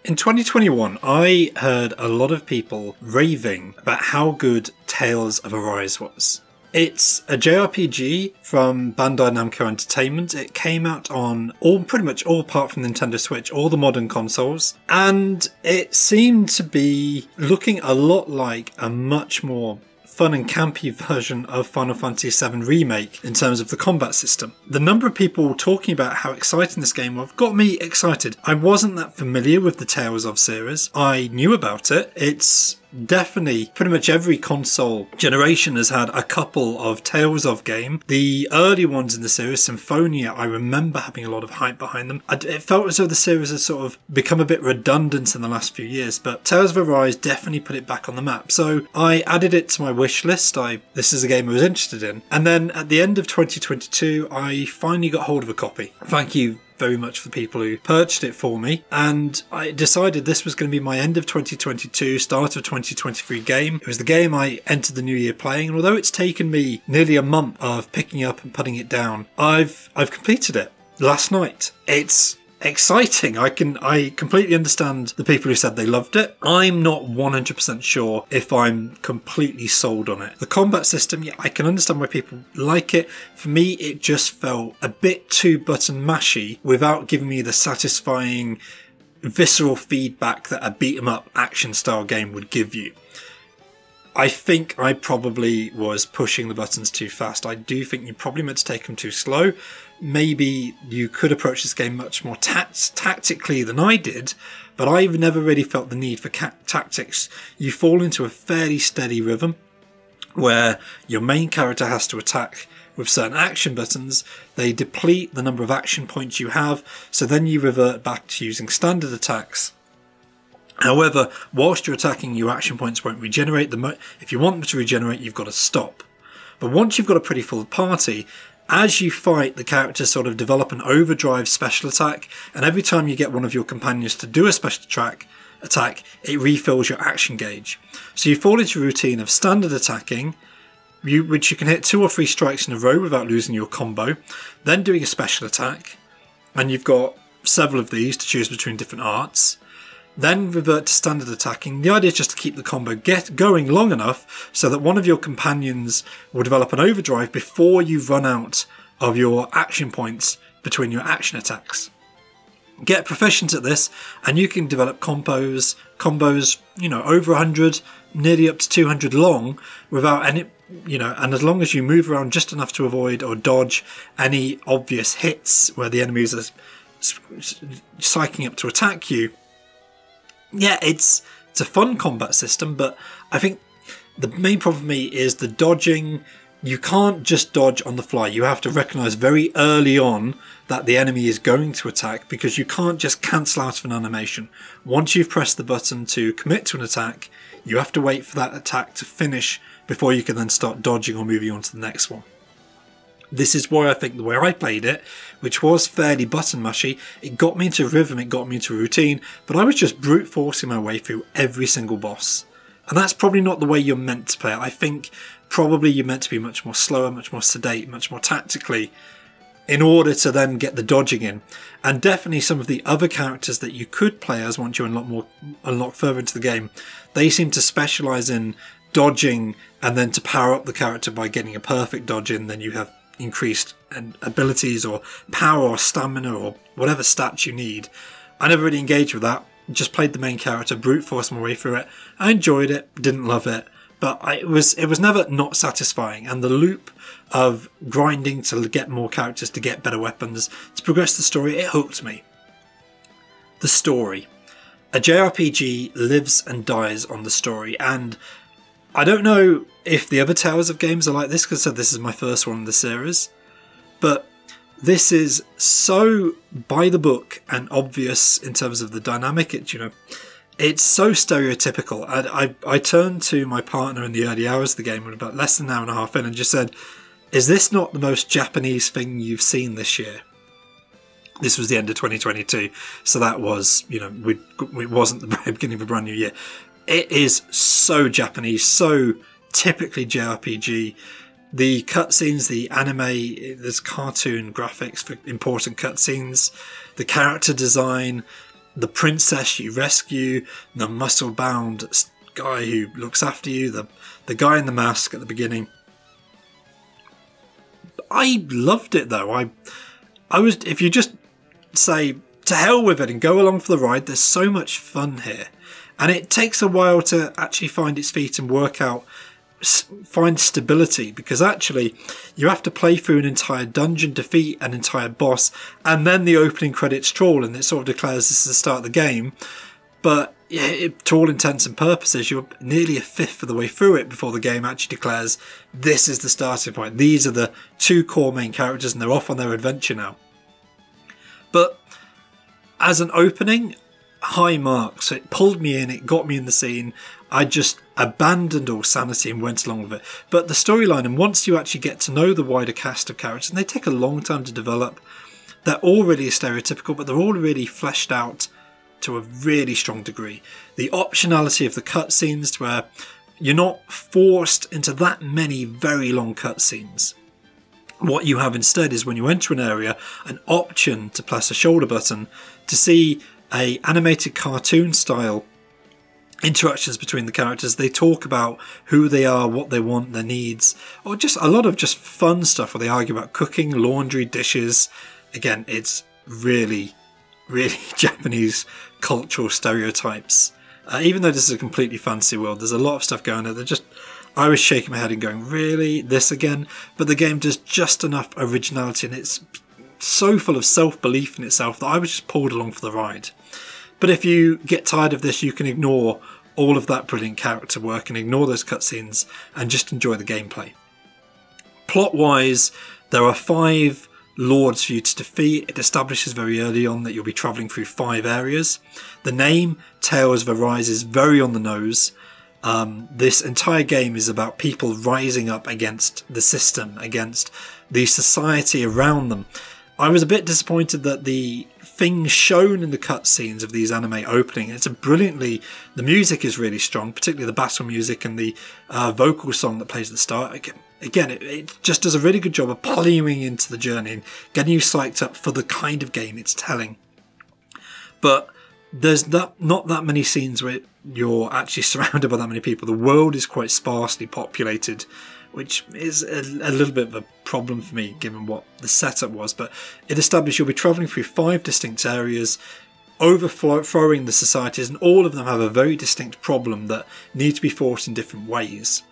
In 2021, I heard a lot of people raving about how good Tales of Arise was. It's a JRPG from Bandai Namco Entertainment. It came out on pretty much all apart from Nintendo Switch, all the modern consoles. And it seemed to be looking a lot like a much more fun and campy version of Final Fantasy VII Remake in terms of the combat system. The number of people talking about how exciting this game was got me excited. I wasn't that familiar with the Tales of series. I knew about it. It's definitely pretty much every console generation has had a couple of Tales of game. The early ones in the series, Symphonia, I remember having a lot of hype behind them. It felt as though the series has sort of become a bit redundant in the last few years, but Tales of Arise definitely put it back on the map. So I added it to my wish list. This is a game I was interested in. And then at the end of 2022, I finally got hold of a copy. Thank you very much for the people who purchased it for me, and I decided this was going to be my end of 2022, start of 2023 game. It was the game I entered the new year playing, and although it's taken me nearly a month of picking up and putting it down, I've completed it last night. It's exciting. I completely understand the people who said they loved it. I'm not 100% sure if I'm completely sold on it. The combat system, yeah, I can understand why people like it. For me, it just felt a bit too button mashy without giving me the satisfying visceral feedback that a beat 'em up action style game would give you. I think I probably was pushing the buttons too fast. I do think you probably meant to take them too slow. Maybe you could approach this game much more tactically than I did, but I've never really felt the need for tactics. You fall into a fairly steady rhythm where your main character has to attack with certain action buttons. They deplete the number of action points you have, so then you revert back to using standard attacks. However, whilst you're attacking, your action points won't regenerate. If you want them to regenerate, you've got to stop. But once you've got a pretty full party, as you fight, the characters sort of develop an overdrive special attack, and every time you get one of your companions to do a special attack, it refills your action gauge. So you fall into a routine of standard attacking, which you can hit 2 or 3 strikes in a row without losing your combo, then doing a special attack, and you've got several of these to choose between different arts. Then revert to standard attacking. The idea is just to keep the combo going long enough so that one of your companions will develop an overdrive before you run out of your action points between your action attacks. Get proficient at this and you can develop combos, over 100, nearly up to 200 long without any, and as long as you move around just enough to avoid or dodge any obvious hits where the enemies are psyching up to attack you. Yeah, it's a fun combat system, but I think the main problem for me is the dodging. You can't just dodge on the fly. You have to recognise very early on that the enemy is going to attack, because you can't just cancel out of an animation. Once you've pressed the button to commit to an attack, you have to wait for that attack to finish before you can then start dodging or moving on to the next one. This is why I think the way I played it, which was fairly button mashy, it got me into rhythm, it got me into routine, but I was just brute forcing my way through every single boss. And that's probably not the way you're meant to play it. I think probably you're meant to be much more slower, much more sedate, much more tactically, in order to then get the dodging in. And definitely some of the other characters that you could play as once you unlock further into the game, they seem to specialise in dodging, and then to power up the character by getting a perfect dodge in, then you have increased abilities or power or stamina or whatever stats you need. I never really engaged with that. Just played the main character, brute forced my way through it. I enjoyed it, didn't love it, but it was never not satisfying. And the loop of grinding to get more characters, to get better weapons, to progress the story, it hooked me. The story. A JRPG lives and dies on the story, and I don't know if the other Tales of games are like this, because I said this is my first one in the series, but this is so by the book and obvious in terms of the dynamic. It's so stereotypical. I turned to my partner in the early hours of the game, when about less than an hour and a half in, and just said, is this not the most Japanese thing you've seen this year? This was the end of 2022, so that was, it wasn't the beginning of a brand new year. It is so Japanese, so typically JRPG. The cutscenes, the anime, there's cartoon graphics for important cutscenes, the character design, the princess you rescue, the muscle-bound guy who looks after you, the guy in the mask at the beginning. I loved it though. I was, if you just say to hell with it and go along for the ride, there's so much fun here. And it takes a while to actually find its feet and work out, find stability, because actually you have to play through an entire dungeon, defeat an entire boss, and then the opening credits roll and it sort of declares this is the start of the game. But yeah, to all intents and purposes, you're nearly a fifth of the way through it before the game actually declares this is the starting point. These are the two core main characters and they're off on their adventure now. But as an opening, high marks. It pulled me in, it got me in the scene. I just abandoned all sanity and went along with it. But the storyline, and once you actually get to know the wider cast of characters, and they take a long time to develop, they're all really stereotypical, but they're all really fleshed out to a really strong degree. The optionality of the cutscenes, where you're not forced into that many very long cutscenes. What you have instead is, when you enter an area, an option to press a shoulder button to see a animated cartoon style interactions between the characters. They talk about who they are, what they want, their needs, or just a lot of just fun stuff where they argue about cooking, laundry, dishes. Again, it's really, really Japanese cultural stereotypes. Even though this is a completely fantasy world, there's a lot of stuff going on. I was shaking my head and going, really? This again? But the game does just enough originality, and it's so full of self-belief in itself that I was just pulled along for the ride. But if you get tired of this, you can ignore all of that brilliant character work and ignore those cutscenes and just enjoy the gameplay. Plot-wise, there are 5 lords for you to defeat. It establishes very early on that you'll be travelling through 5 areas. The name, Tales of Arise, is very on the nose. This entire game is about people rising up against the system, against the society around them. I was a bit disappointed that the things shown in the cutscenes of these anime opening, the music is really strong, particularly the battle music and the vocal song that plays at the start. Again, it just does a really good job of pulling you into the journey and getting you psyched up for the kind of game it's telling. But there's not that many scenes where you're actually surrounded by that many people. The world is quite sparsely populated, which is a little bit of a problem for me given what the setup was. But it established you'll be travelling through 5 distinct areas, overthrowing the societies, and all of them have a very distinct problem that need to be fought in different ways.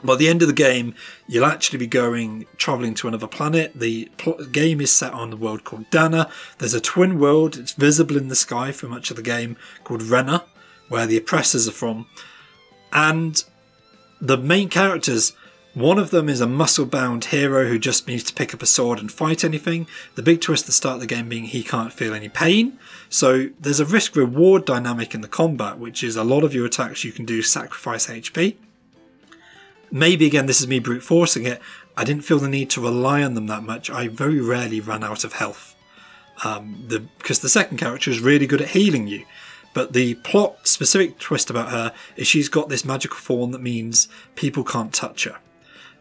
By the end of the game, you'll actually be travelling to another planet. The game is set on a world called Dahna. There's a twin world, it's visible in the sky for much of the game, called Rena, where the oppressors are from. And the main characters, one of them is a muscle-bound hero who just needs to pick up a sword and fight anything. The big twist at the start of the game being he can't feel any pain. So there's a risk-reward dynamic in the combat, which is a lot of your attacks you can do sacrifice HP. Maybe, again, this is me brute forcing it. I didn't feel the need to rely on them that much. I very rarely ran out of health. Because the second character is really good at healing you. But the plot specific twist about her is she's got this magical form that means people can't touch her.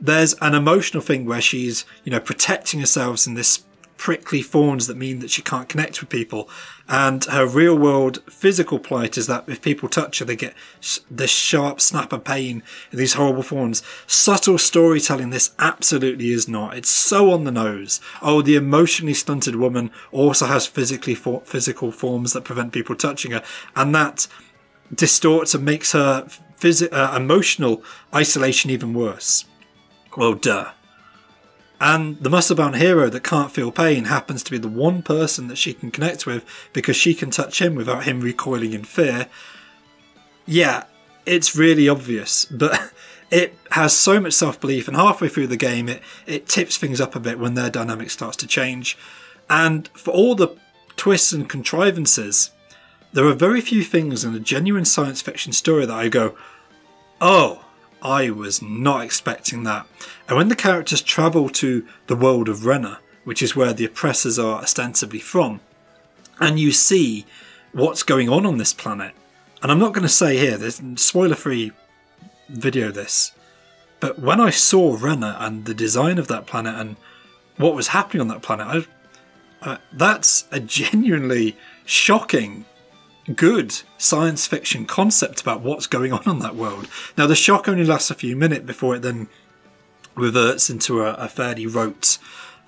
There's an emotional thing where she's, protecting herself in this prickly thorns that mean that she can't connect with people. And her real world physical plight is that if people touch her, they get this sharp snap of pain in these horrible thorns. Subtle storytelling, this absolutely is not. It's so on the nose. Oh, the emotionally stunted woman also has physical forms that prevent people touching her. And that distorts and makes her emotional isolation even worse. Well, duh. And the muscle-bound hero that can't feel pain happens to be the one person that she can connect with because she can touch him without him recoiling in fear. Yeah, it's really obvious, but it has so much self-belief, and halfway through the game it tips things up a bit when their dynamic starts to change. And for all the twists and contrivances, there are very few things in a genuine science fiction story that I go, oh, I was not expecting that. And when the characters travel to the world of Rena, which is where the oppressors are ostensibly from, and you see what's going on this planet, and I'm not going to say here, there's spoiler-free video this, but when I saw Rena and the design of that planet and what was happening on that planet, that's a genuinely shocking, good science fiction concept about what's going on that world. Now, the shock only lasts a few minutes before it then reverts into a fairly rote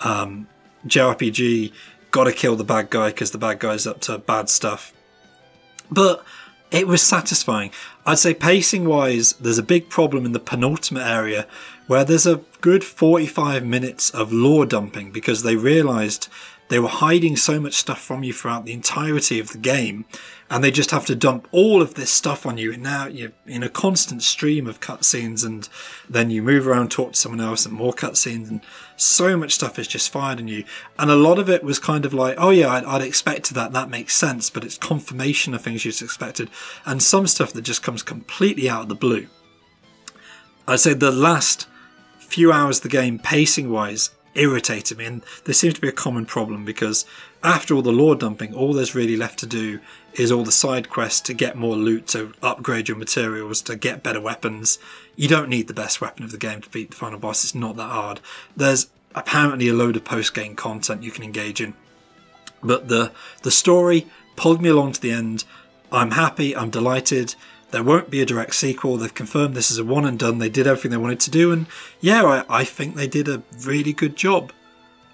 JRPG, gotta kill the bad guy because the bad guy's up to bad stuff. But it was satisfying. I'd say pacing-wise, there's a big problem in the penultimate area where there's a good 45 minutes of lore dumping because they realised they were hiding so much stuff from you throughout the entirety of the game, and they just have to dump all of this stuff on you, and now you're in a constant stream of cutscenes, and then you move around, talk to someone else, and more cutscenes, and so much stuff is just fired on you. And a lot of it was kind of like, oh yeah, I'd expected that makes sense, but it's confirmation of things you just expected, and some stuff that just comes completely out of the blue. I'd say the last few hours of the game, pacing-wise, irritated me, and there seems to be a common problem because after all the lore dumping, all there's really left to do is all the side quests to get more loot, to upgrade your materials, to get better weapons. You don't need the best weapon of the game to beat the final boss. It's not that hard. There's apparently a load of post-game content you can engage in, but the story pulled me along to the end. I'm happy, I'm delighted. There won't be a direct sequel. They've confirmed this is a one and done. They did everything they wanted to do, and yeah, I think they did a really good job.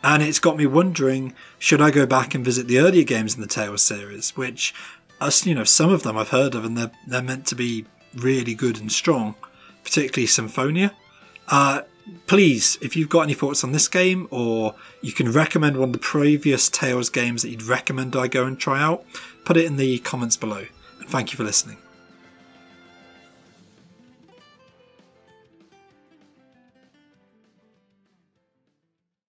And it's got me wondering, should I go back and visit the earlier games in the Tales series, which, some of them I've heard of, and they're meant to be really good and strong, particularly Symphonia. Please, if you've got any thoughts on this game, or you can recommend one of the previous Tales games that you'd recommend I go and try out, put it in the comments below. And thank you for listening.